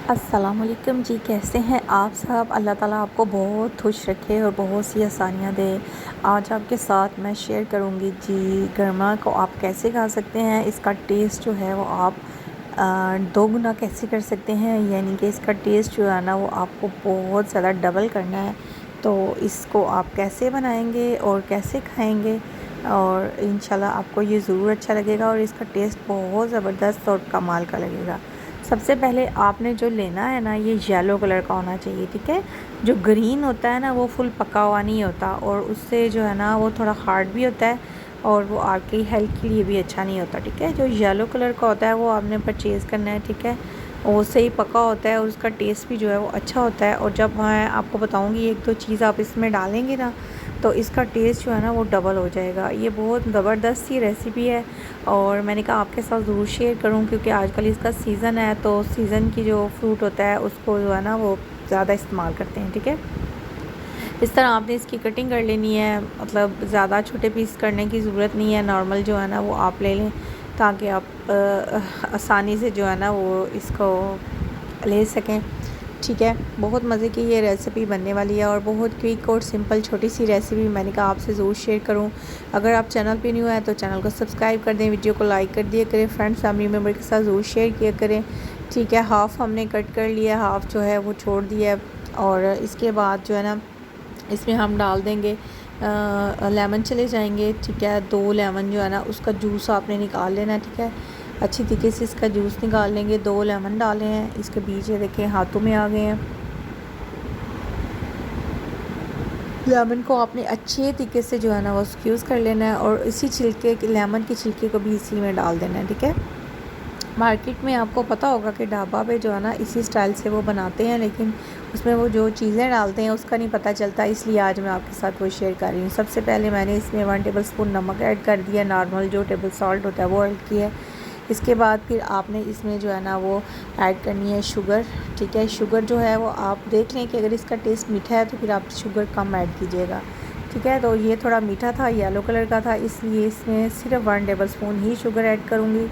अस्सलामुअलैकुम जी, कैसे हैं आप सब। अल्लाह ताला आपको बहुत खुश रखे और बहुत सी आसानियाँ दे। आज आपके साथ मैं शेयर करूँगी जी गरमा को आप कैसे खा सकते हैं। इसका टेस्ट जो है वो आप दोगुना कैसे कर सकते हैं, यानी कि इसका टेस्ट जो है ना वो आपको बहुत ज़्यादा डबल करना है। तो इसको आप कैसे बनाएंगे और कैसे खाएंगे, और इंशाल्लाह आपको ये ज़रूर अच्छा लगेगा और इसका टेस्ट बहुत ज़बरदस्त और कमाल का लगेगा। सबसे पहले आपने जो लेना है ना, ये येलो कलर का होना चाहिए, ठीक है। जो ग्रीन होता है ना वो फुल पका हुआ नहीं होता, और उससे जो है ना वो थोड़ा हार्ड भी होता है और वो आपकी हेल्थ के लिए भी अच्छा नहीं होता, ठीक है। जो येलो कलर का होता है वो आपने परचेज़ करना है, ठीक है। वो सही पका होता है और उसका टेस्ट भी जो है वो अच्छा होता है। और जब मैं आपको बताऊँगी एक दो चीज़ आप इसमें डालेंगे ना, तो इसका टेस्ट जो है ना वो डबल हो जाएगा। ये बहुत ज़बरदस्त सी रेसिपी है और मैंने कहा आपके साथ ज़रूर शेयर करूं, क्योंकि आजकल इसका सीज़न है, तो सीज़न की जो फ्रूट होता है उसको जो है ना वो ज़्यादा इस्तेमाल करते हैं, ठीक है। इस तरह आपने इसकी कटिंग कर लेनी है, मतलब ज़्यादा छोटे पीस करने की ज़रूरत नहीं है, नॉर्मल जो है ना वो आप ले लें, ताकि आप आसानी से जो है ना वो इसको ले सकें, ठीक है। बहुत मज़े की ये रेसिपी बनने वाली है और बहुत क्विक और सिंपल छोटी सी रेसिपी मैंने कहा आपसे ज़रूर शेयर करूं। अगर आप चैनल पे न्यू है तो चैनल को सब्सक्राइब कर दें, वीडियो को लाइक कर दिया करें, फ्रेंड्स फैमिली मेम्बर के साथ ज़रूर शेयर किया करें, ठीक है। हाफ़ हमने कट कर लिया, हाफ़ जो है वो छोड़ दिया। और इसके बाद जो है ना इसमें हम डाल देंगे लेमन चले जाएंगे, ठीक है। 2 लेमन जो है ना उसका जूस आपने निकाल लेना है, ठीक है। अच्छी तरीके से इसका जूस निकाल लेंगे। 2 लेमन डाले हैं, इसके बीज ये देखें हाथों में आ गए हैं। लेमन को आपने अच्छे तरीके से जो है ना वो स्क्यूज़ कर लेना है और इसी छिलके लेमन के छिलके को भी इसी में डाल देना है, ठीक है। मार्केट में आपको पता होगा कि ढाबा पे जो है ना इसी स्टाइल से वो बनाते हैं, लेकिन उसमें वो जो चीज़ें डालते हैं उसका नहीं पता चलता, इसलिए आज मैं आपके साथ वो शेयर कर रही हूँ। सबसे पहले मैंने इसमें 1 टेबल स्पून नमक ऐड कर दिया, नॉर्मल जो टेबल सॉल्ट होता है वो ऐड किया। इसके बाद फिर आपने इसमें जो है ना वो ऐड करनी है शुगर, ठीक है। शुगर जो है वो आप देख लें कि अगर इसका टेस्ट मीठा है तो फिर आप शुगर कम ऐड कीजिएगा, ठीक है। तो ये थोड़ा मीठा था, येलो कलर का था, इसलिए इसमें सिर्फ 1 टेबल स्पून ही शुगर ऐड करूँगी।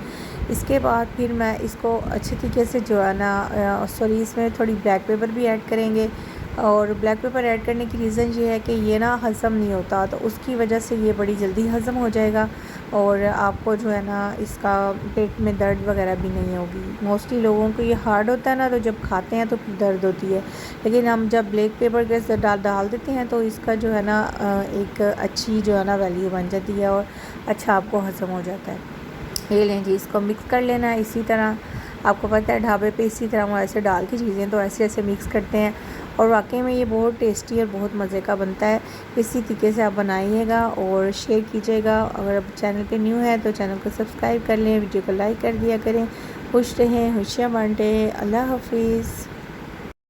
इसके बाद फिर मैं इसको अच्छे तरीके से जो है ना सॉरी इसमें थोड़ी ब्लैक पेपर भी ऐड करेंगे। और ब्लैक पेपर ऐड करने की रीज़न ये है कि ये ना हज़म नहीं होता, तो उसकी वजह से ये बड़ी जल्दी हज़म हो जाएगा और आपको जो है ना इसका पेट में दर्द वगैरह भी नहीं होगी। मोस्टली लोगों को ये हार्ड होता है ना, तो जब खाते हैं तो फिर दर्द होती है, लेकिन हम जब ब्लैक पेपर के डाल देते हैं तो इसका जो है ना एक अच्छी जो है ना वैल्यू बन जाती है और अच्छा आपको हज़म हो जाता है। ये लें जी, इसको मिक्स कर लेना है इसी तरह। आपको पता है ढाबे पे इसी तरह वो ऐसे डाल की चीज़ें तो ऐसे ऐसे मिक्स करते हैं और वाकई में ये बहुत टेस्टी और बहुत मज़े का बनता है। इसी तरीके से आप बनाइएगा और शेयर कीजिएगा। अगर आप चैनल पे न्यू है तो चैनल को सब्सक्राइब कर लें, वीडियो को लाइक कर दिया करें। खुश रहें, खुशियाँ बांटें। अल्लाह हाफिज़।